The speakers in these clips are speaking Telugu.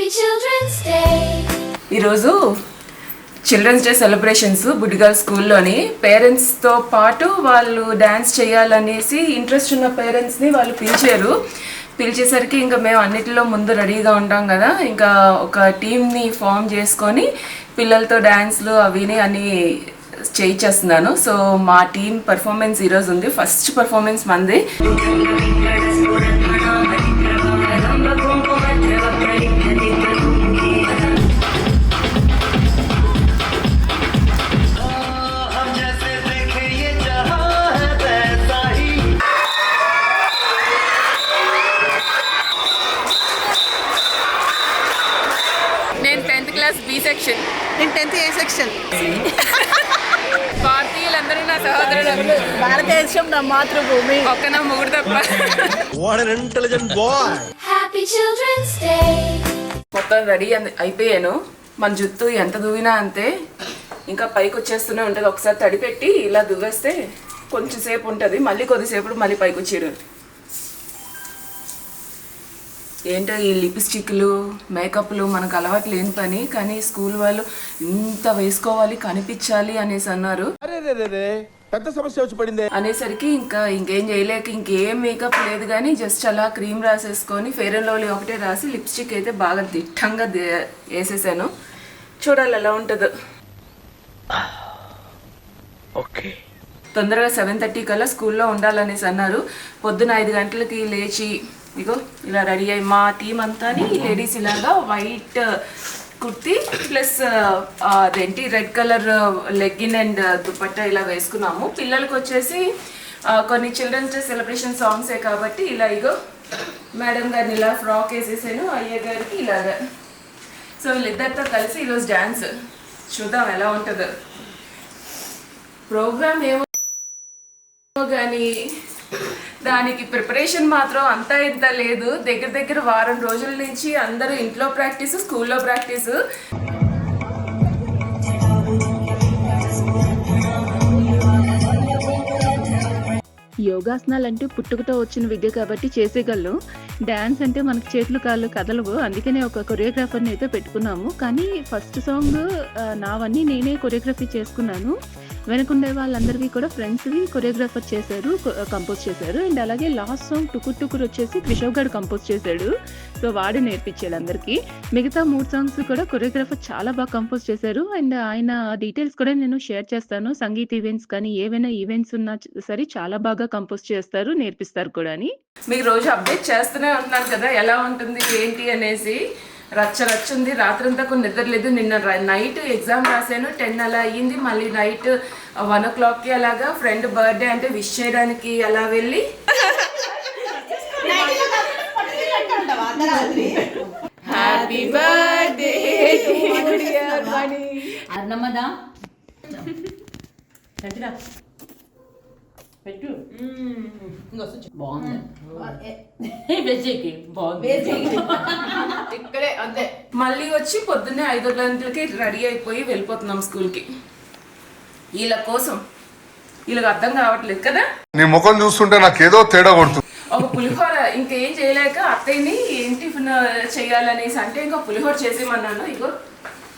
Happy Children's Day. ఈరోజు చిల్డ్రన్స్ డే సెలబ్రేషన్స్ బుడ్డిగల్ స్కూల్లోని పేరెంట్స్తో పాటు వాళ్ళు డ్యాన్స్ చేయాలనేసి ఇంట్రెస్ట్ ఉన్న పేరెంట్స్ని వాళ్ళు పిలిచేసరికి ఇంకా మేము అన్నిటిలో ముందు రెడీగా ఉంటాం కదా, ఇంకా ఒక టీమ్ని ఫామ్ చేసుకొని పిల్లలతో డ్యాన్స్లు అవిని అని చేయించేస్తున్నాను. సో మా టీం పర్ఫార్మెన్స్ ఈరోజు ఉంది. ఫస్ట్ పర్ఫార్మెన్స్ మంది. నేను 10th క్లాస్ బి సెక్షన్. నేను 10th ఏ సెక్షన్. భారతీయులందరూ నా సహోదరులు. భారతదేశం నా మాతృభూమి. ఒక్క నా మొగుడు తప్ప. Happy Children's Day. మొత్తం రెడీ అయిపోయాను. మన జుత్తు ఎంత దువ్వినా అంతే, ఇంకా పైకి వచ్చేస్తూనే ఉంటుంది. ఒకసారి తడిపెట్టి ఇలా దువ్వేస్తే కొంచెం సేపు ఉంటుంది, మళ్ళీ కొద్దిసేపు మళ్ళీ పైకి వచ్చేయడం. ఏంటో ఈ లిప్స్టిక్లు మేకప్లు మనకు అలవాటు లేని పని, కానీ స్కూల్ వాళ్ళు ఇంత వేసుకోవాలి కనిపించాలి అనేసి అన్నారు. పెద్ద సమస్య వచ్చి పడింది అనేసరికి ఇంకేం చేయలేక ఇంకేం మేకప్ లేదు, కానీ జస్ట్ అలా క్రీమ్ రాసేసుకొని ఫెయిర్ అండ్ లవ్లీ ఒకటే రాసి లిప్స్టిక్ అయితే బాగా దిట్టంగా వేసేసాను. చూడాలి ఎలా ఉంటుందో. తొందరగా 7:30 కల్లా స్కూల్లో ఉండాలనేసి అన్నారు. పొద్దున 5 గంటలకి లేచి ఇగో ఇలా రెడీ అయ్యి మా టీం అంతా లేడీస్ ఇలాగా వైట్ కుర్తీ ప్లస్ అదేంటి red colour legging and dupatta ఇలా వేసుకున్నాము. పిల్లలకి వచ్చేసి కొన్ని చిల్డ్రన్స్ డే సెలబ్రేషన్ సాంగ్సే కాబట్టి ఇలా ఇగో మేడం గారిని ఇలా ఫ్రాక్ వేసేసాను, అయ్య గారికి ఇలాగా. సో వీళ్ళిద్దరితో కలిసి ఈరోజు డ్యాన్స్ చూద్దాం ఎలా ఉంటుందో. ప్రోగ్రామ్ ఏమో కానీ దానికి ప్రిపరేషన్ మాత్రం అంతా ఇంత లేదు. దగ్గర వారం రోజుల నుంచి అందరూ ఇంట్లో ప్రాక్టీస్, స్కూల్లో ప్రాక్టీస్. యోగాసనాలు అంటే పుట్టుకతో వచ్చిన విద్య కాబట్టి చేసేయగలను. డ్యాన్స్ అంటే మనకి చేతులు కాళ్ళు కదలవు, అందుకనే ఒక కొరియోగ్రాఫర్ని అయితే పెట్టుకున్నాము. కానీ ఫస్ట్ సాంగ్ నావన్నీ నేనే కొరియోగ్రఫీ చేసుకున్నాను. వెనకుండే వాళ్ళందరికీ కూడా ఫ్రెండ్స్వి కొరియోగ్రాఫర్ చేశారు, కంపోజ్ చేశారు. అండ్ అలాగే లాస్ట్ సాంగ్ టుకుర్ టుకుర్ వచ్చేసి క్రిషవ్ గారు కంపోజ్ చేశాడు. సో వాడు నేర్పించాడు అందరికీ. మిగతా 3 సాంగ్స్ కూడా కొరియోగ్రాఫర్ చాలా బాగా కంపోజ్ చేశారు. అండ్ ఆయన డీటెయిల్స్ కూడా నేను షేర్ చేస్తాను. సంగీత్ ఈవెంట్స్ కానీ ఏవైనా ఈవెంట్స్ ఉన్నా సరే చాలా బాగా కంపోజ్ చేస్తారు, నేర్పిస్తారు కూడా అని. మీకు రోజు అప్డేట్ చేస్తూనే ఉంటున్నాను కదా ఎలా ఉంటుంది ఏంటి అనేసి. రచ్చుంది, రాత్రంతా కొన్ని నిద్ర లేదు. నిన్న నైట్ ఎగ్జామ్ రాశాను, 10 అలా అయ్యింది. మళ్ళీ నైట్ 1 o'clockకి అలాగా ఫ్రెండ్ బర్త్డే అంటే విష్ చేయడానికి అలా వెళ్ళి హ్యాపీ బర్త్డే అన్నమ్మదా పెట్టు బాగుంది. ఇక్కడే అంతే. మళ్ళీ వచ్చి పొద్దున్నే 5 గంటలకి రెడీ అయిపోయి వెళ్ళిపోతున్నాం స్కూల్కి. వీళ్ళ కోసం వీళ్ళకి అర్థం కావట్లేదు కదా. నీ ముఖం చూస్తుంటే నాకేదో తేడా కొడుతుంది. ఒక పులిహోర ఇంకేం చేయలేక అత్తయ్యని ఏం టిఫిన్ చేయాలనేసి అంటే ఇంకా పులిహోర చేసేమన్నాను. ఇగో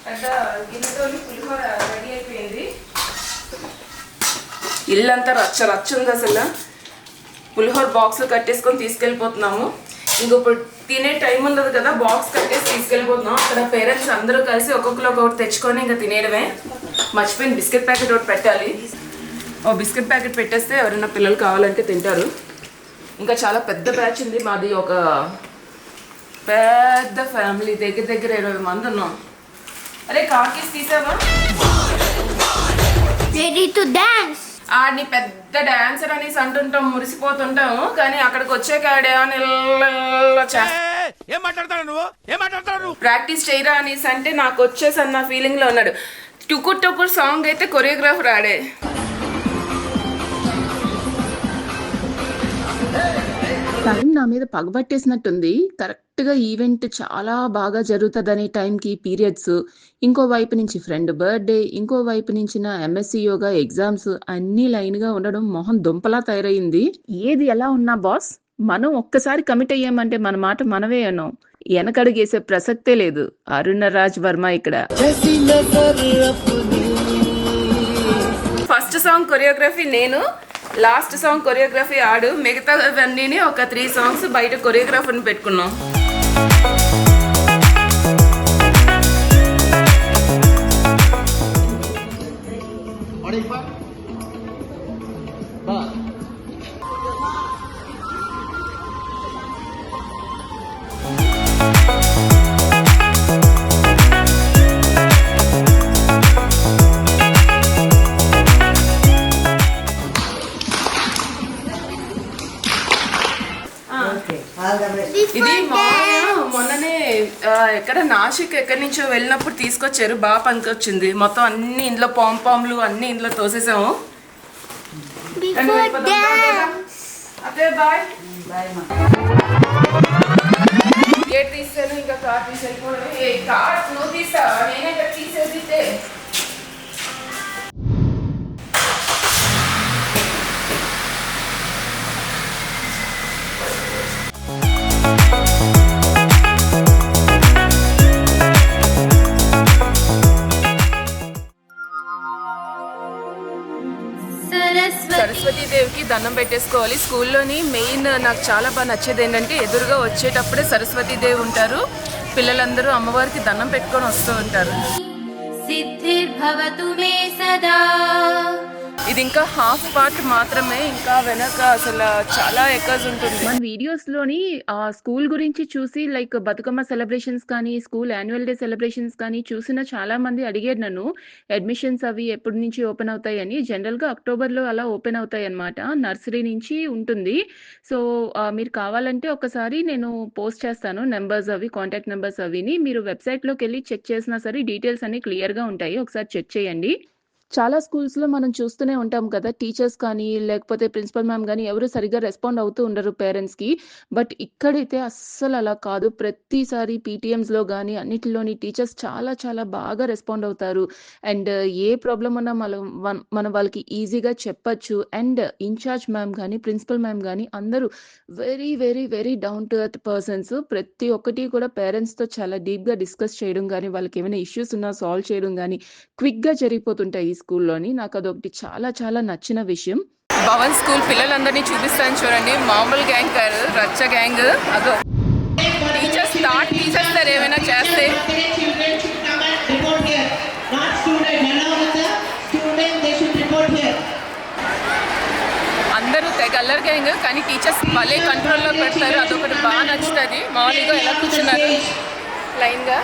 పెద్ద గిన్నెతో పులిహోర రెడీ అయిపోయింది. ఇల్లంతా రచ్చుంది అసలు. పులిహోర బాక్స్లో కట్టేసుకొని తీసుకెళ్ళిపోతున్నాము. ఇంకొప్పుడు తినే టైం ఉండదు కదా, బాక్స్ కట్టేసి తీసుకెళ్ళిపోతున్నాం. అక్కడ పేరెంట్స్ అందరూ కలిసి ఒక్కొక్కరు ఒకటి తెచ్చుకొని ఇంకా తినేయడమే. మర్చిపోయింది బిస్కెట్ ప్యాకెట్ ఒకటి పెట్టాలి. ఓ బిస్కెట్ ప్యాకెట్ పెట్టేస్తే ఎవరైనా పిల్లలు కావాలంటే తింటారు. ఇంకా చాలా పెద్ద బ్యాచ్ ఉంది మాది. ఒక పెద్ద ఫ్యామిలీ, దగ్గర 20 మంది ఉన్నాం. అరే కాకీస్ తీసావా? Ready to dance. ఆడిని పెద్ద డాన్సర్ అనేసి అంటుంటాం, మురిసిపోతుంటాము. కానీ అక్కడికి వచ్చాక ప్రాక్టీస్ చేయరా అనేసి అంటే నాకు వచ్చేసి అన్న ఫీలింగ్ లో ఉన్నాడు. టుకుర్ సాంగ్ అయితే కొరియోగ్రాఫర్ ఆడే. టైం నా మీద పగబట్టేసినట్టుంది. కరెక్ట్గా ఈవెంట్ చాలా బాగా జరుగుతుందనే టైంకి పీరియడ్స్, ఇంకో వైపు నుంచి ఫ్రెండ్ బర్త్డే, ఇంకో వైపు నుంచి నా ఎంఎస్సి యోగా ఎగ్జామ్స్ అన్నీ లైన్గా ఉండడం మొహం దుంపలా తయారయింది. ఏది ఎలా ఉన్నా బాస్, మనం ఒక్కసారి కమిట్ అయ్యామంటే మన మాట మనమే అన్నాం. వెనకడుగేసే ప్రసక్తే లేదు. అరుణ రాజ్ వర్మ ఇక్కడ. ఫస్ట్ సాంగ్ కొరియోగ్రఫీ నేను, లాస్ట్ సాంగ్ కొరియోగ్రఫీ ఆడు, మిగతావన్నీ ఒక 3 సాంగ్స్ బయట కొరియోగ్రాఫర్ని పెట్టుకున్నాం. ఇది మొన్ననే ఎక్కడ నాసిక్ ఎక్కడి నుంచో వెళ్ళినప్పుడు తీసుకొచ్చారు, బాగా పనికొచ్చింది. మొత్తం అన్ని ఇంట్లో పాంపాంలు అన్ని ఇంట్లో తోసేసాము. గేట్ తీసాను, ఇంకా కార్ తీసేది. కార్ నువ్వు తీసా, నేనే తీసేది. సరస్వతీదేవికి దండం పెట్టేసుకోవాలి. స్కూల్లోని మెయిన్ నాకు చాలా బాగా నచ్చేది ఏంటంటే ఎదురుగా వచ్చేటప్పుడే సరస్వతీదేవి ఉంటారు, పిల్లలందరూ అమ్మవారికి దండం పెట్టుకొని వస్తూ ఉంటారు. సిద్ధిర్భవతు మే సదా. ఇది ఇంకా హాఫ్ పార్ట్ మాత్రమే, ఇంకా వెనక అసలు చాలా ఎకర్స్ ఉంటుంది. మన వీడియోస్ లోని స్కూల్ గురించి చూసి లైక్ బతుకమ్మ సెలబ్రేషన్స్ కానీ స్కూల్ యాన్యువల్ డే సెలబ్రేషన్స్ కానీ చూసిన చాలా మంది అడిగారు నన్ను, అడ్మిషన్స్ అవి ఎప్పటి నుంచి ఓపెన్ అవుతాయి అని. జనరల్ గా అక్టోబర్ లో అలా ఓపెన్ అవుతాయి అన్నమాట. నర్సరీ నుంచి ఉంటుంది. సో మీరు కావాలంటే ఒకసారి నేను పోస్ట్ చేస్తాను నెంబర్స్ అవి, కాంటాక్ట్ నెంబర్స్ అవిని. మీరు వెబ్సైట్ లోకి వెళ్ళి చెక్ చేసినా సరే డీటెయిల్స్ అన్ని క్లియర్ గా ఉంటాయి, ఒకసారి చెక్ చేయండి. చాలా స్కూల్స్లో మనం చూస్తూనే ఉంటాం కదా, టీచర్స్ కానీ లేకపోతే ప్రిన్సిపల్ మ్యామ్ కానీ ఎవరు సరిగ్గా రెస్పాండ్ అవుతూ ఉండరు పేరెంట్స్కి. బట్ ఇక్కడైతే అస్సలు అలా కాదు. ప్రతిసారి పీటీఎంస్లో కానీ అన్నిటిలోని టీచర్స్ చాలా చాలా బాగా రెస్పాండ్ అవుతారు. అండ్ ఏ ప్రాబ్లం ఉన్నా మనం వాళ్ళకి ఈజీగా చెప్పచ్చు. అండ్ ఇన్ఛార్జ్ మ్యామ్ కానీ ప్రిన్సిపల్ మ్యామ్ కానీ అందరూ very very very down to earth persons. ప్రతి ఒక్కటి కూడా పేరెంట్స్తో చాలా డీప్గా డిస్కస్ చేయడం కానీ, వాళ్ళకి ఏమైనా ఇష్యూస్ ఉన్నా సాల్వ్ చేయడం కానీ క్విక్గా జరిగిపోతుంటాయి ఈ స్కూల్లోని. నాకు అదొకటి చాలా చాలా నచ్చిన విషయం. భవన్ స్కూల్ పిల్లలందరినీ చూపిస్తాను చూడండి. మామూలు గ్యాంగ్ కాదు, రచ్చ గ్యాంగ్. అదో టీచర్స్ థాట్ తీసేస్తారు ఏమైనా చేస్తే. అందరూ తెగ అల్లరి గ్యాంగ్, కానీ టీచర్స్ భలే కంట్రోల్లో పెడతారు. అదొకటి బాగా నచ్చుతుంది. మామూలుగా ఎలా కూర్చున్నారు లైన్గా.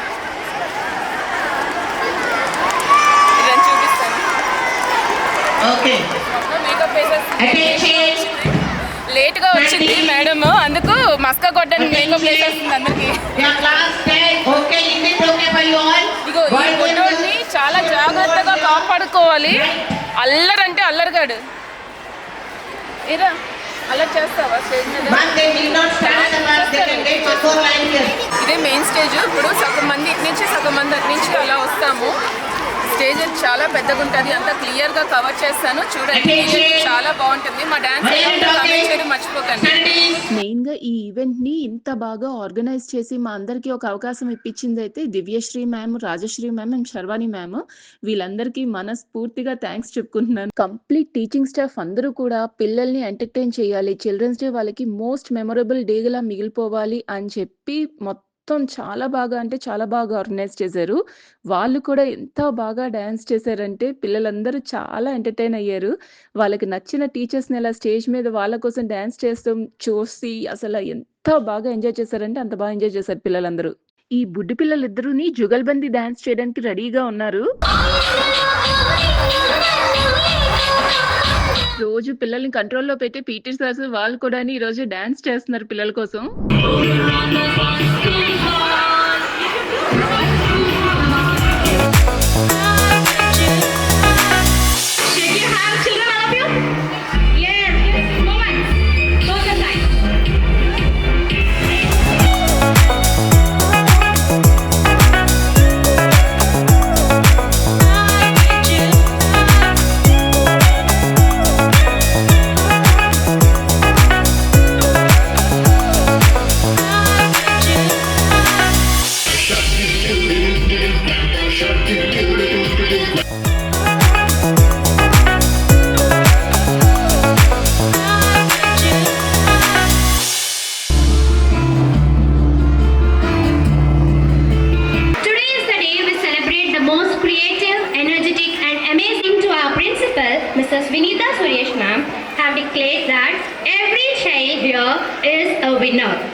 లేట్ గా వచ్చింది మేడం, అందుకు మస్కా కొట్టని మేకప్ వేసేస్తుంది అందరికి. ఇగో ఈ కొట్టోడిని చాలా జాగ్రత్తగా కాపాడుకోవాలి. అల్లరంటే అల్లరిగాడు. ఏరా అల్లరి చేస్తావా స్టేజ్ మీద? ఇదే మెయిన్ స్టేజ్. ఇప్పుడు సగం మంది ఇటు నుంచి సగం మంది అటు నుంచి అలా వస్తాము. స్టేజ్ చాలా పెద్దగా ఉంటుంది, అంతా క్లియర్ గా కవర్ చేస్తాను చూడండి. చాలా బాగుంటుంది. మా డాన్స్ కామెంట్ చేయడం మర్చిపోకండి. మెయిన్ గా ఈ ఈవెంట్ ని ఇంత బాగా ఆర్గనైజ్ చేసి మా అందరికి ఒక అవకాశం ఇప్పించింది అయితే Divyashri ma'am, Rajashri ma'am and Sharvani ma'am. వీళ్ళందరికీ మనస్ఫూర్తిగా థ్యాంక్స్ చెప్పుకుంటున్నాను. కంప్లీట్ టీచింగ్ స్టాఫ్ అందరూ కూడా పిల్లల్ని ఎంటర్టైన్ చేయాలి, చిల్డ్రన్స్ డే వాళ్ళకి మోస్ట్ మెమొరబుల్ డే గా మిగిలిపోవాలి అని చెప్పి మొత్తం చాలా బాగా అంటే చాలా బాగా ఆర్గనైజ్ చేశారు. వాళ్ళు కూడా ఎంత బాగా డాన్స్ చేశారంటే పిల్లలందరూ చాలా ఎంటర్టైన్ అయ్యారు. వాళ్ళకి నచ్చిన టీచర్స్ని అలా స్టేజ్ మీద వాళ్ళ కోసం డాన్స్ చేస్తూ చూసి అసలు ఎంత బాగా ఎంజాయ్ చేశారంటే అంత బాగా ఎంజాయ్ చేశారు పిల్లలందరూ. ఈ బుడ్డి పిల్లలిద్దరూని జుగల్బందీ డాన్స్ చేయడానికి రెడీగా ఉన్నారు. రోజు పిల్లల్ని కంట్రోల్లో పెట్టి పీటీ సార్స్ వాళ్ళు కూడా ఈ రోజు డాన్స్ చేస్తున్నారు పిల్లల కోసం.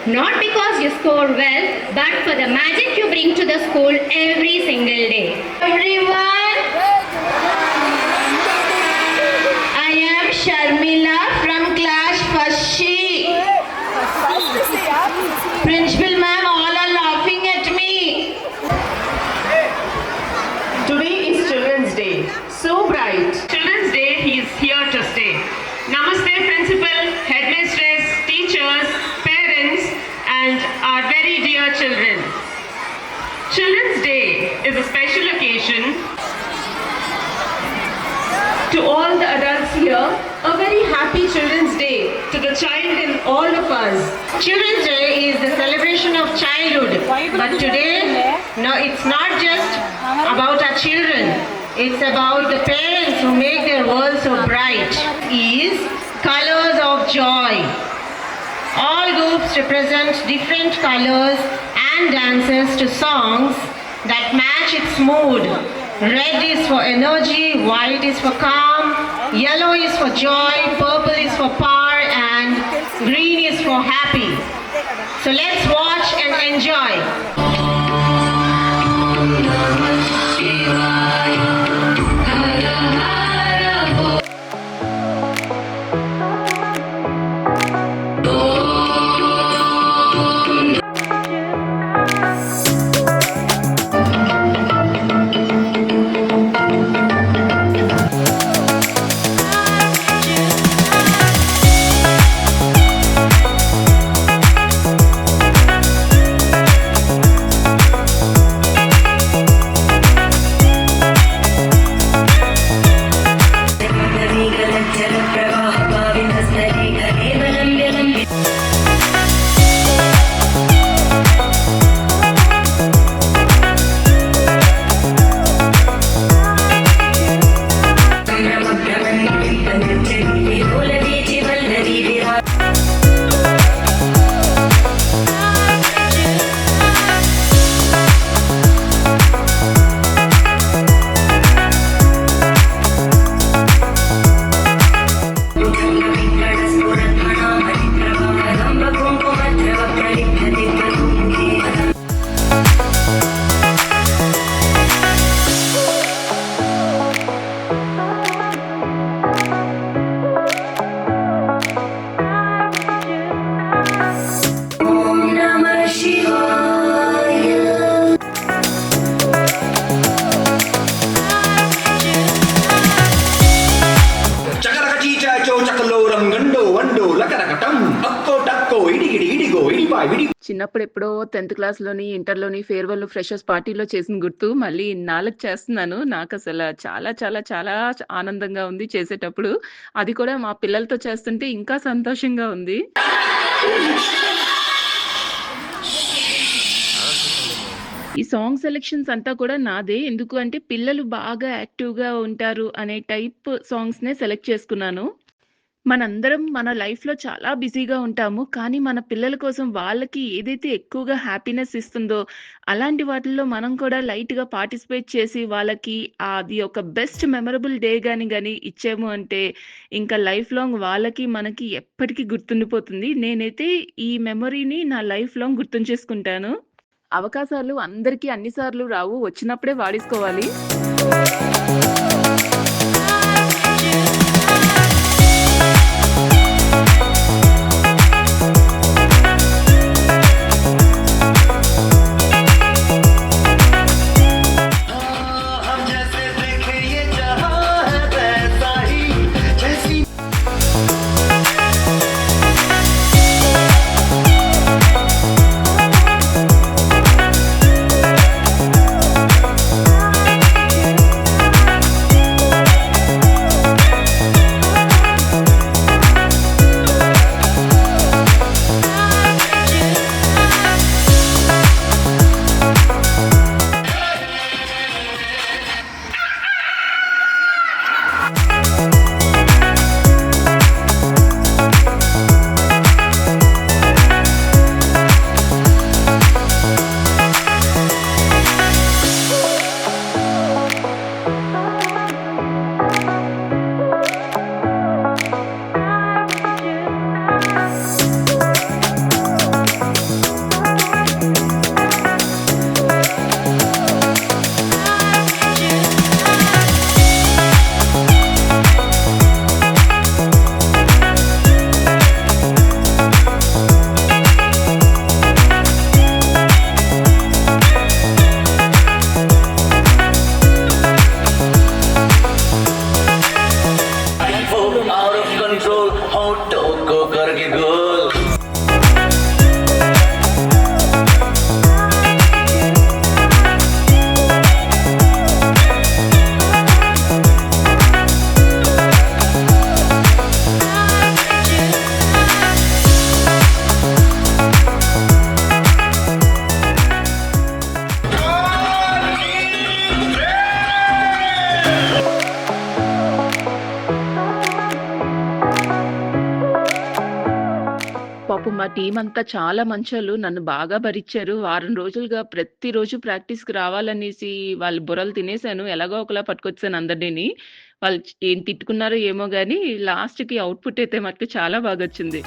Not because you score well, but for the magic you bring to the school every single day. Everyone, I am Sharmila from class first C. Principal ma'am, all are laughing at me. Today is Children's Day. So bright. Children's Day is here to stay. Namaste, principal, headmistress, teachers, parents, and our very dear children. Children's Day is a special occasion. To all the adults here, a very happy Children's Day to the child in all of us. Children's Day is the celebration of childhood. But today, no, it's not just about our children. It's about the parents who make their world so bright. Is colors of joy. All groups represent different colors and dances to songs that match its mood. Red is for energy, white is for calm, yellow is for joy, purple is for power, and green is for happy. So let's watch and enjoy. చిన్నప్పుడు ఎప్పుడో 10th క్లాస్‌లోని, ఇంటర్‌లోని ఫేర్‌వెల్, ఫ్రెషర్స్ పార్టీలో చేసిన గుర్తు మళ్ళీ ఇన్నాళ్ళకి చేస్తున్నాను. నాకసల చాలా చాలా చాలా ఆనందంగా ఉంది చేసేటప్పుడు. అది కూడా మా పిల్లలతో చేస్తుంటే ఇంకా సంతోషంగా ఉంది. ఈ సాంగ్ సెలెక్షన్స్ అంతా కూడా నాదే. ఎందుకు అంటే పిల్లలు బాగా యాక్టివ్‌గా ఉంటారు అనే టైప్ సాంగ్స్‌నే సెలెక్ట్ చేసుకున్నాను. మనందరం మన లైఫ్‌లో చాలా బిజీగా ఉంటాము. కానీ మన పిల్లల కోసం వాళ్ళకి ఏదైతే ఎక్కువగా హ్యాపీనెస్ ఇస్తుందో, అలాంటి వాటిల్లో మనం కూడా లైట్‌గా పార్టిసిపేట్ చేసి వాళ్ళకి అది ఒక బెస్ట్ మెమరబుల్ డే గాని ఇచ్చాము అంటే, ఇంకా లైఫ్ లాంగ్ వాళ్ళకి, మనకి ఎప్పటికీ గుర్తుండిపోతుంది. నేనైతే ఈ మెమరీని నా లైఫ్ లాంగ్ గుర్తుంచేసుకుంటాను. అవకాశాలు అందరికీ అన్ని సార్లు రావు. వచ్చినప్పుడే వాడేసుకోవాలి. మా టీం అంతా చాలా మంచోళ్ళు. నన్ను బాగా భరిచ్చారు. వారం రోజులుగా ప్రతిరోజు ప్రాక్టీస్‌కి రావాలనేసి వాళ్ళ బుర్రలు తినేసాను. ఎలాగో ఒకలా పట్టుకొచ్చేసాను అందరినిని. వాళ్ళు ఏం తిట్టుకున్నారో ఏమో గానీ లాస్ట్‌కి అవుట్‌పుట్ అయితే మటుకు చాలా బాగొచ్చింది.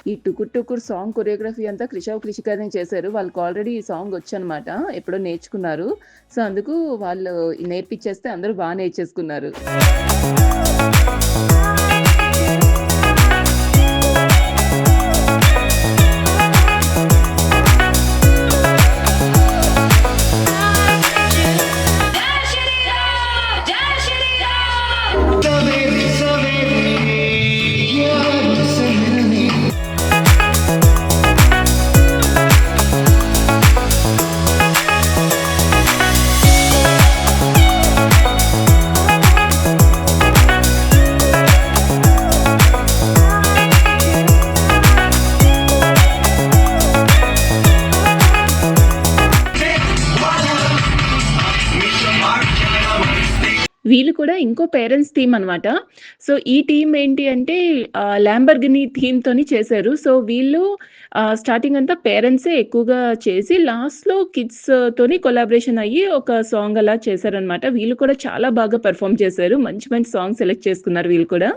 ఈ 'టుకుర్ టుకుర్' సాంగ్ కొరియోగ్రఫీ అంతా కృషికనే చేశారు. వాళ్ళకి ఆల్రెడీ ఈ సాంగ్ వచ్చనమాట. ఎప్పుడో నేర్చుకున్నారు. సో, అందుకు వాళ్ళు నేర్పిచ్చేస్తే అందరూ నేర్చేసుకున్నారు. వీళ్ళు కూడా ఇంకో పేరెంట్స్ టీమ్ అనమాట. సో, ఈ టీమ్ ఏంటి అంటే ల్యాంబర్గినీ థీమ్‌తోని చేశారు. సో, వీళ్ళు స్టార్టింగ్ అంతా పేరెంట్సే ఎక్కువగా చేసి లాస్ట్‌లో కిడ్స్ తోని కొలాబరేషన్ అయ్యి ఒక సాంగ్ అలా చేశారనమాట. వీళ్ళు కూడా చాలా బాగా పెర్ఫార్మ్ చేశారు. మంచి మంచి సాంగ్స్ సెలెక్ట్ చేసుకున్నారు వీళ్ళు కూడా.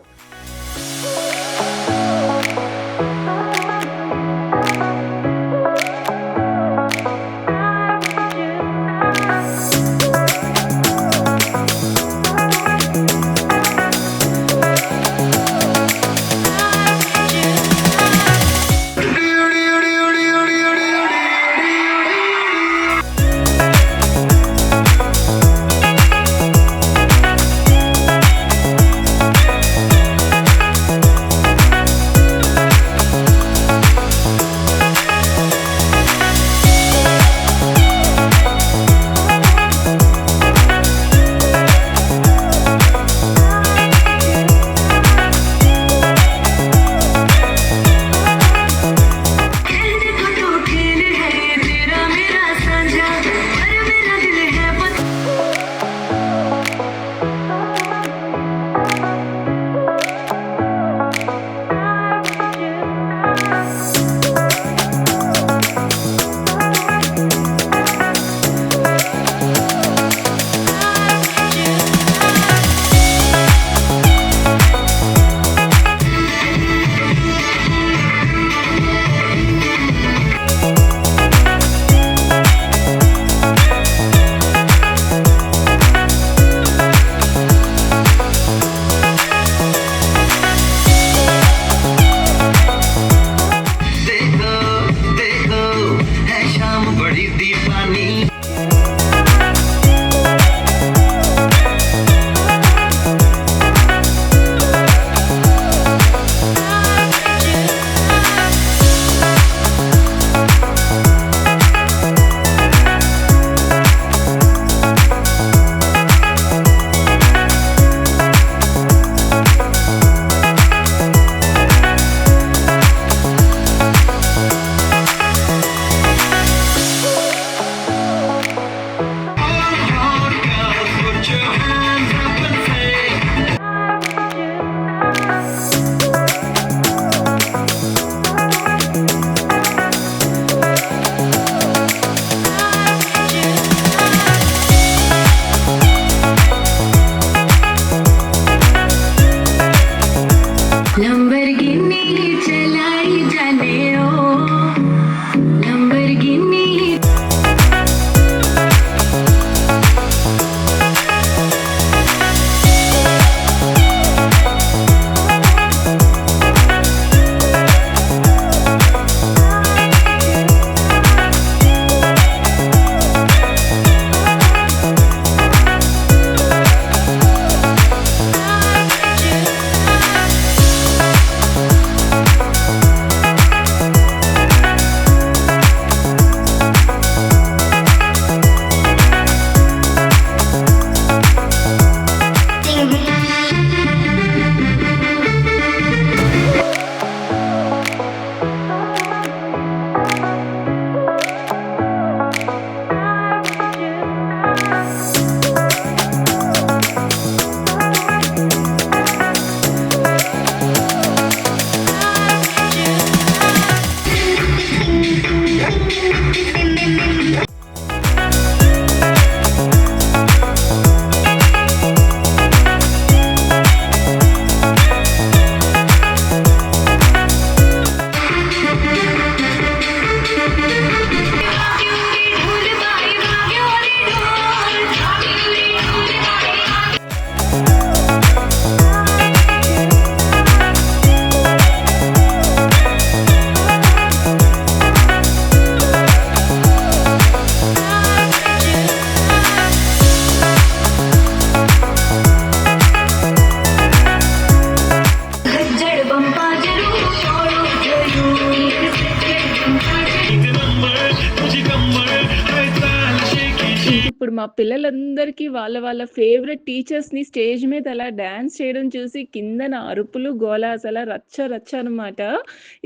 ఇప్పుడు మా పిల్లలందరికీ వాళ్ళ ఫేవరెట్ టీచర్స్‌ని స్టేజ్ మీద అలా డాన్స్ చేయడం చూసి కిందన అరుపులు, గోల అసల రచ్చ రచ్చ అనమాట.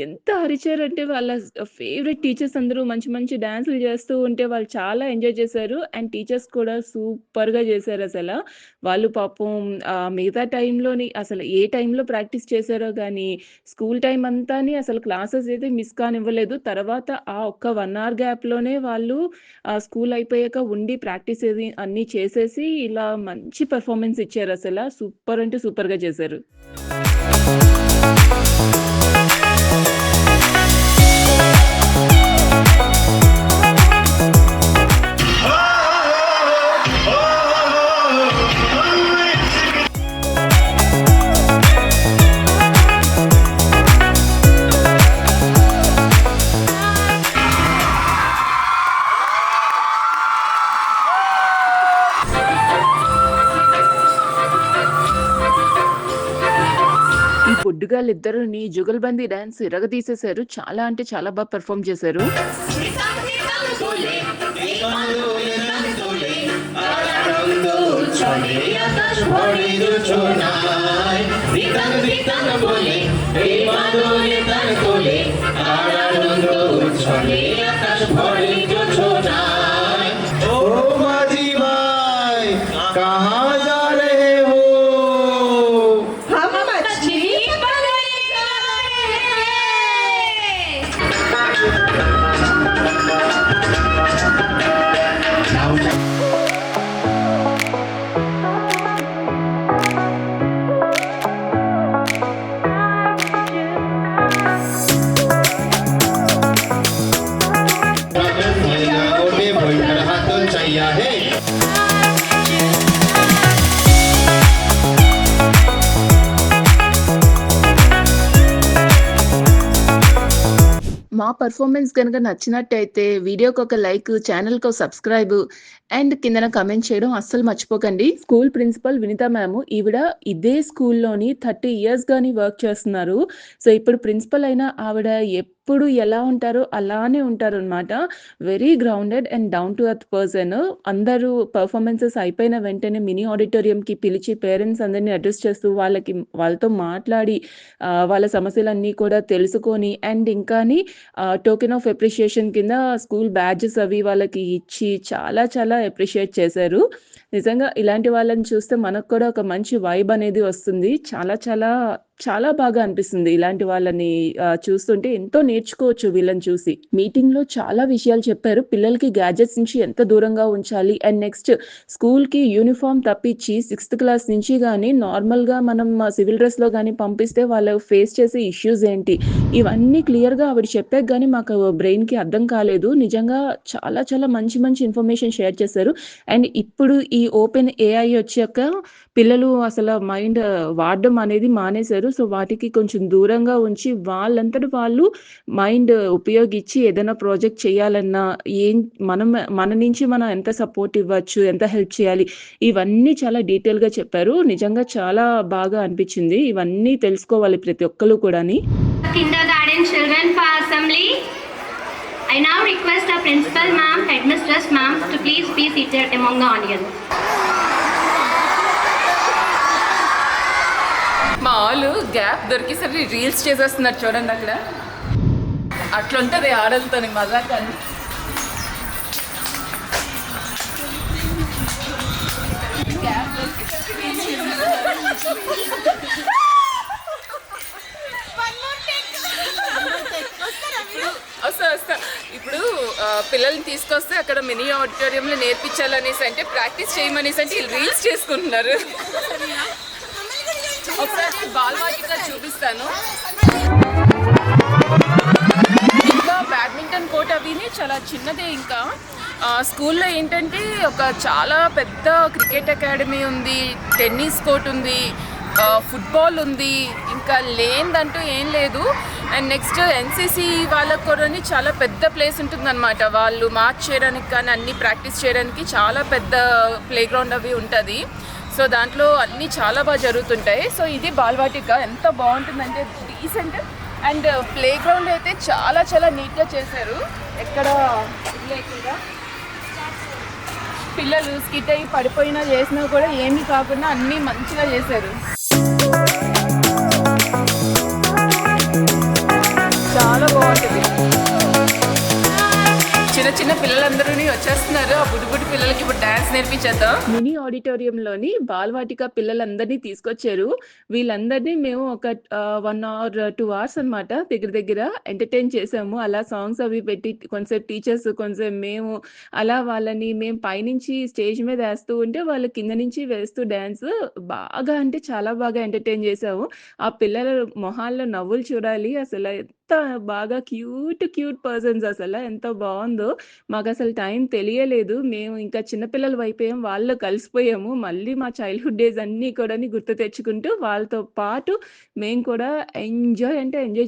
ఎంత అరిచారంటే వాళ్ళ ఫేవరెట్ టీచర్స్ అందరూ మంచి మంచి డాన్సులు చేస్తూ ఉంటే వాళ్ళు చాలా ఎంజాయ్ చేశారు. అండ్ టీచర్స్ కూడా సూపర్‌గా చేశారసల. వాళ్ళు పాపం మిగతా టైంలోని అసలు ఏ టైంలో ప్రాక్టీస్ చేశారో గానీ, స్కూల్ టైమ్ అంతాని అసలు క్లాసెస్ అయితే మిస్ కానివ్వలేదు. తర్వాత ఆ ఒక్క 1 అవర్ గ్యాప్‌లోనే వాళ్ళు స్కూల్ అయిపోయాక ఉండి ప్రాక్టీస్ అది అన్నీ చేసేసి ఇలా మంచి పెర్ఫార్మన్స్ ఇచ్చారసల. సూపర్ అంటే సూపర్‌గా చేశారు. ఈ పొడ్డుగాళ్ళిద్దరూని జుగల్బందీ డాన్స్ ఇరగదీసేశారు. చాలా అంటే చాలా బా పెర్ఫార్మ్ చేశారు. कहाँ जा रहे हो? हम मछली पकड़ने जा रहे हैं। మా పెర్ఫార్మన్స్ గనుక నచ్చినట్టయితే వీడియోకి ఒక లైక్, ఛానల్‌కి ఒక సబ్స్క్రైబ్ అండ్ కిందన కామెంట్ చేయడం అస్సలు మర్చిపోకండి. స్కూల్ ప్రిన్సిపల్ వినిత మ్యామ్ ఈవిడ ఇదే స్కూల్‌లోని 30 ఇయర్స్ గాని వర్క్ చేస్తున్నారు. సో ఇప్పుడు ప్రిన్సిపల్ అయిన ఆవిడ ఎప్పుడు ఎలా ఉంటారో అలానే ఉంటారనమాట. Very grounded and down to earth person. అందరూ పెర్ఫార్మన్సెస్ అయిపోయిన వెంటనే మినీ ఆడిటోరియంకి పిలిచి పేరెంట్స్ అందరిని అడ్రస్ చేస్తూ వాళ్ళతో మాట్లాడి వాళ్ళ సమస్యలన్నీ కూడా తెలుసుకొని అండ్ ఇంకాని టోకెన్ ఆఫ్ అప్రిషియేషన్ కింద స్కూల్ బ్యాడ్జెస్ అవి వాళ్ళకి ఇచ్చి చాలా చాలా అప్రిషియేట్ చేశారు. నిజంగా ఇలాంటి వాళ్ళని చూస్తే మనకు కూడా ఒక మంచి వైబ్ అనేది వస్తుంది. చాలా చాలా చాలా బాగా అనిపిస్తుంది ఇలాంటి వాళ్ళని చూస్తుంటే. ఎంతో నేర్చుకోవచ్చు వీళ్ళని చూసి. మీటింగ్‌లో చాలా విషయాలు చెప్పారు. పిల్లలకి గ్యాడ్జెట్స్ నుంచి ఎంత దూరంగా ఉంచాలి అండ్ నెక్స్ట్ స్కూల్‌కి యూనిఫార్మ్ తప్పించి 6థ్ క్లాస్ నుంచి గాని నార్మల్‌గా మనం సివిల్ డ్రెస్‌లో గాని పంపిస్తే వాళ్ళు ఫేస్ చేసే ఇష్యూస్ ఏంటి? ఇవన్నీ క్లియర్‌గా ఆవిడ చెప్పాక గాని మాకు బ్రెయిన్‌కి అర్థం కాలేదు. నిజంగా చాలా చాలా మంచి మంచి ఇన్ఫర్మేషన్ షేర్ చేశారు. అండ్ ఇప్పుడు ఈ ఓపెన్ ఏఐ వచ్చాక పిల్లలు అసల మైండ్ వాడడం అనేది మానేశారు. సో, వాటికి కొంచెం దూరంగా ఉంచి వాళ్ళంతట వాళ్ళు మైండ్ ఉపయోగించి ఏదైనా ప్రాజెక్ట్ చేయాలన్నా, ఏం మన నుంచి మనం ఎంత సపోర్ట్ ఇవ్వచ్చు, ఎంత హెల్ప్ చేయాలి, ఇవన్నీ చాలా డీటెయిల్‌గా చెప్పారు. నిజంగా చాలా బాగా అనిపించింది. ఇవన్నీ తెలుసుకోవాలి ప్రతి ఒక్కళ్ళు కూడాని. Kindergarten children for assembly. I now request our principal ma'am, headmistress ma'am to please be seated among the audience. మా వాళ్ళు గ్యాప్ దొరికేసరి రీల్స్ చేసేస్తున్నారు చూడండి అక్కడ. అట్లుంటుంది ఆడలతో మజా. కానీ గ్యాప్ దొరికేసరికి రీల్స్ వస్తా. ఇప్పుడు పిల్లల్ని తీసుకొస్తే అక్కడ మినీ ఆడిటోరియంలో నేర్పించాలనేసి అంటే ప్రాక్టీస్ చేయమనేసి అంటే వీళ్ళు రీల్స్ చేసుకుంటున్నారు. ఒకసారి బాల్వాటిక చూపిస్తాను. ఇంకా బ్యాడ్మింటన్ కోర్ట్ అవిని చాలా చిన్నదే. ఇంకా స్కూల్లో ఏంటంటే ఒక చాలా పెద్ద క్రికెట్ అకాడమీ ఉంది, టెన్నిస్ కోర్ట్ ఉంది, ఫుట్బాల్ ఉంది, ఇంకా లేనిదంటూ ఏం లేదు. అండ్ నెక్స్ట్ ఎన్సీసీ వాళ్ళకు కూడా చాలా పెద్ద ప్లేస్ ఉంటుందన్నమాట. వాళ్ళు మార్చ్ చేయడానికి కానీ అన్నీ ప్రాక్టీస్ చేయడానికి చాలా పెద్ద ప్లే గ్రౌండ్ అవి ఉంటుంది. సో దాంట్లో అన్నీ చాలా బాగా జరుగుతుంటాయి. సో ఇది బాల్వాటిక ఎంత బాగుంటుందంటే డీసెంట్. అండ్ ప్లే గ్రౌండ్ అయితే చాలా చాలా నీట్గా చేశారు. ఎక్కడ లేకుండా పిల్లలు స్కిట్ అయ్యి పడిపోయినా చేసినా కూడా ఏమీ కాకుండా అన్నీ మంచిగా చేశారు. చాలా బాగుంటుంది. చిన్న చిన్న పిల్లలందరూ వచ్చేస్తున్నారు. ఆ బుడ్డి పిల్లలకి ఇప్పుడు డాన్స్ నేర్పించేద్దాం. మినీ ఆడిటోరియంలోని బాల్వాటిక పిల్లలందరినీ తీసుకొచ్చారు. వీళ్ళందరినీ మేము ఒక 1 or 2 hours అనమాట దగ్గర ఎంటర్టైన్ చేసాము. అలా సాంగ్స్ అవి పెట్టి కొంచెంసేపు టీచర్స్, కొంచెంసేపు మేము అలా వాళ్ళని మేము పైనుంచి స్టేజ్ మీద వేస్తూ ఉంటే వాళ్ళు కింద నుంచి వేస్తూ డ్యాన్స్ బాగా అంటే చాలా బాగా ఎంటర్టైన్ చేసాము. ఆ పిల్లల మొహాల్లో నవ్వులు చూడాలి. అసలు ఎంత బాగా క్యూట్ పర్సన్స్, అసలు ఎంత బాగుందో. మాకు అసలు టైం తెలియలేదు. మేము ఇంకా చిన్నపిల్లలు అయిపోయాం, వాళ్ళు కలిసిపోయాము. మళ్ళీ మా చైల్డ్హుడ్ డేస్ అన్నీ కూడా గుర్తు తెచ్చుకుంటూ వాళ్ళతో పాటు మేము కూడా ఎంజాయ్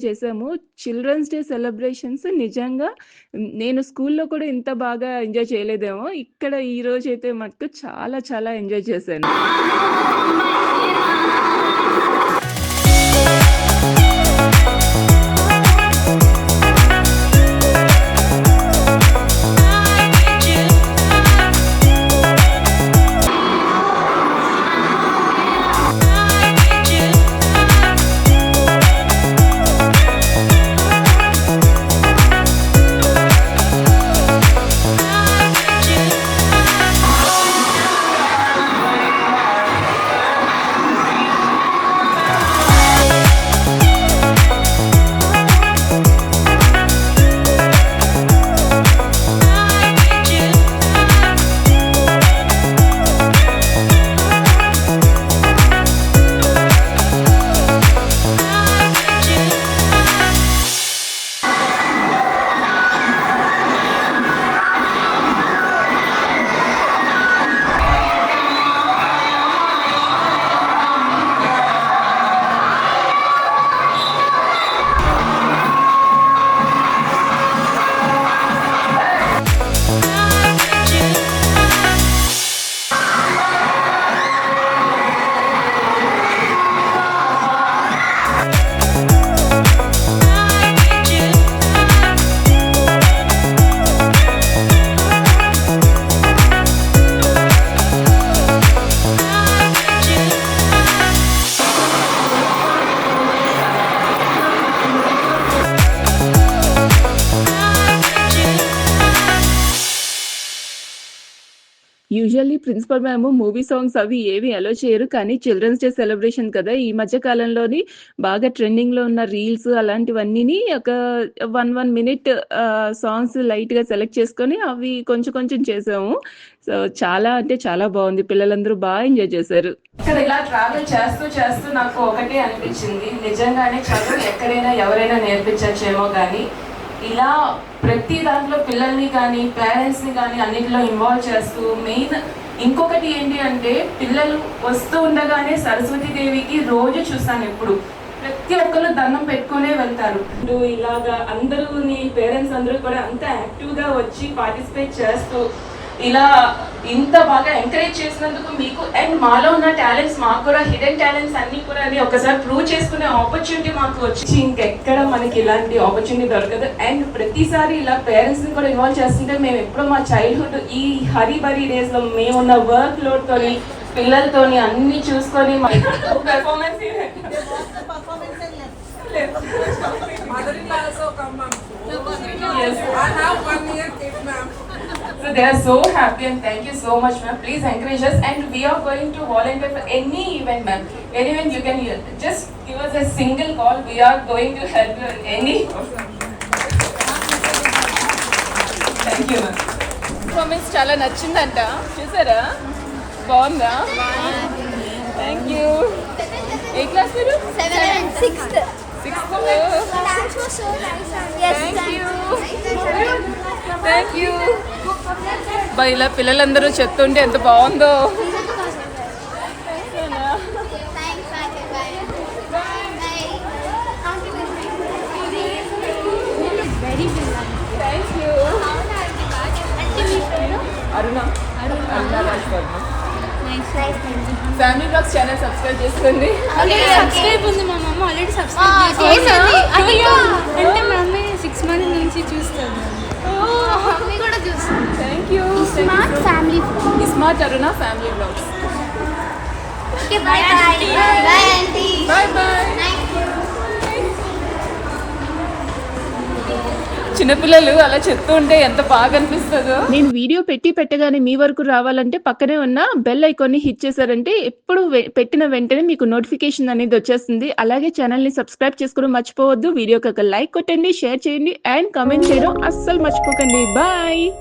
చేసాము. చిల్డ్రన్స్ డే సెలబ్రేషన్స్ నిజంగా నేను స్కూల్లో కూడా ఇంత బాగా ఎంజాయ్ చేయలేదేమో. ఇక్కడ ఈ రోజు అయితే మటుకు చాలా చాలా ఎంజాయ్ చేశాను. Usually principal ma'am movie songs అవి ఏవి అలో చేయరు. కానీ చిల్డ్రన్స్ డే సెలబ్రేషన్ కదా! ఈ మధ్య కాలంలోని బాగా ట్రెండింగ్‌లో ఉన్న రీల్స్ అలాంటివన్నీని ఒక 1 మినిట్ సాంగ్స్ లైట్‌గా సెలెక్ట్ చేసుకొని అవి కొంచెం కొంచెం చేసాము. సో, చాలా అంటే చాలా బావుంది. పిల్లలందరూ ఎంజాయ్ చేశారు. ఇక్కడ ఇలా ట్రావెల్ చేస్తూ చేస్తూ నాకు ఒకటే అనిపించింది, నిజంగానే చదువు ఎక్కడైనా ఎవరైనా నేర్పించచ్చేమో కానీ ఇలా ప్రతి దాంట్లో పిల్లల్ని కానీ పేరెంట్స్ని కానీ అన్నింటిలో ఇన్వాల్వ్ చేస్తూ మెయిన్ ఇంకొకటి ఏంటి అంటే పిల్లలు వస్తూ ఉండగానే సరస్వతీదేవికి రోజు చూస్తాను ఎప్పుడు ప్రతి ఒక్కరు దండం పెట్టుకునే వెళ్తారు. ఇలాగా అందరూ పేరెంట్స్ అందరూ కూడా అంత యాక్టివ్గా వచ్చి పార్టిసిపేట్ చేస్తూ ఇలా ఇంత బాగా ఎంకరేజ్ చేసినందుకు మీకు అండ్ మాలో ఉన్న టాలెంట్స్ మాకు కూడా హిడెన్ టాలెంట్స్ అన్ని కూడా అని ఒకసారి ప్రూవ్ చేసుకునే ఆపర్చునిటీ మాకు వచ్చి ఇంకెక్కడ మనకి ఇలాంటి ఆపర్చునిటీ దొరకదు. అండ్ ప్రతిసారి ఇలా పేరెంట్స్ని కూడా ఇన్వాల్వ్ చేస్తుంటే మేము ఎప్పుడో మా చైల్డ్హుడ్ ఈ హరీ బరీ డేస్లో మేమున్న వర్క్ లోడ్తోని పిల్లలతోని అన్ని చూసుకొని మా performance So they are so happy and thank you so much, ma'am. Please encourage us and we are going to volunteer for any event, ma'am. Any event you can just give us a single call. We are going to help you in any. Thank you, ma'am. Performance చాలా నచ్చిందంట, చూసారా? బాగుందా? Thank you. ఏ క్లాస్ మీరు? 6th. 6th. Dance was so nice. Yes, thank you. బా ఇలా పిల్లలందరూ చెప్తుంటే ఎంత బాగుందో. అరుణ ఫ్యామిలీ బ్లాగ్స్ ఛానల్ సబ్స్క్రైబ్ చేసుకోండి. సబ్స్క్రైబ్ ఉంది, మా మమ్మ ఆల్రెడీ సబ్స్క్రైబ్ చేసింది. అంటే మా మమ్మీ 6 మంత్స్ నుంచి చూస్తాను. మమ్మీ కూడా చూస్తాను. Thank you. Smart family. Smart Aruna family blogs. Okay, bye bye. Bye aunty. Bye bye. చిన్నపిల్లలు అలా చెప్తూ ఉంటే ఎంత బాగా అనిపిస్తుందో. నేను వీడియో పెట్టగానే మీ వరకు రావాలంటే పక్కనే ఉన్న బెల్ ఐకాన్ని హిట్ చేశారంటే ఎప్పుడు పెట్టిన వెంటనే మీకు నోటిఫికేషన్ అనేది వచ్చేస్తుంది. అలాగే ఛానల్ని సబ్స్క్రైబ్ చేసుకోవడం మర్చిపోవద్దు. వీడియోకి ఒక లైక్ కొట్టండి, షేర్ చేయండి అండ్ కామెంట్ చేయడం అస్సలు మర్చిపోకండి. బాయ్.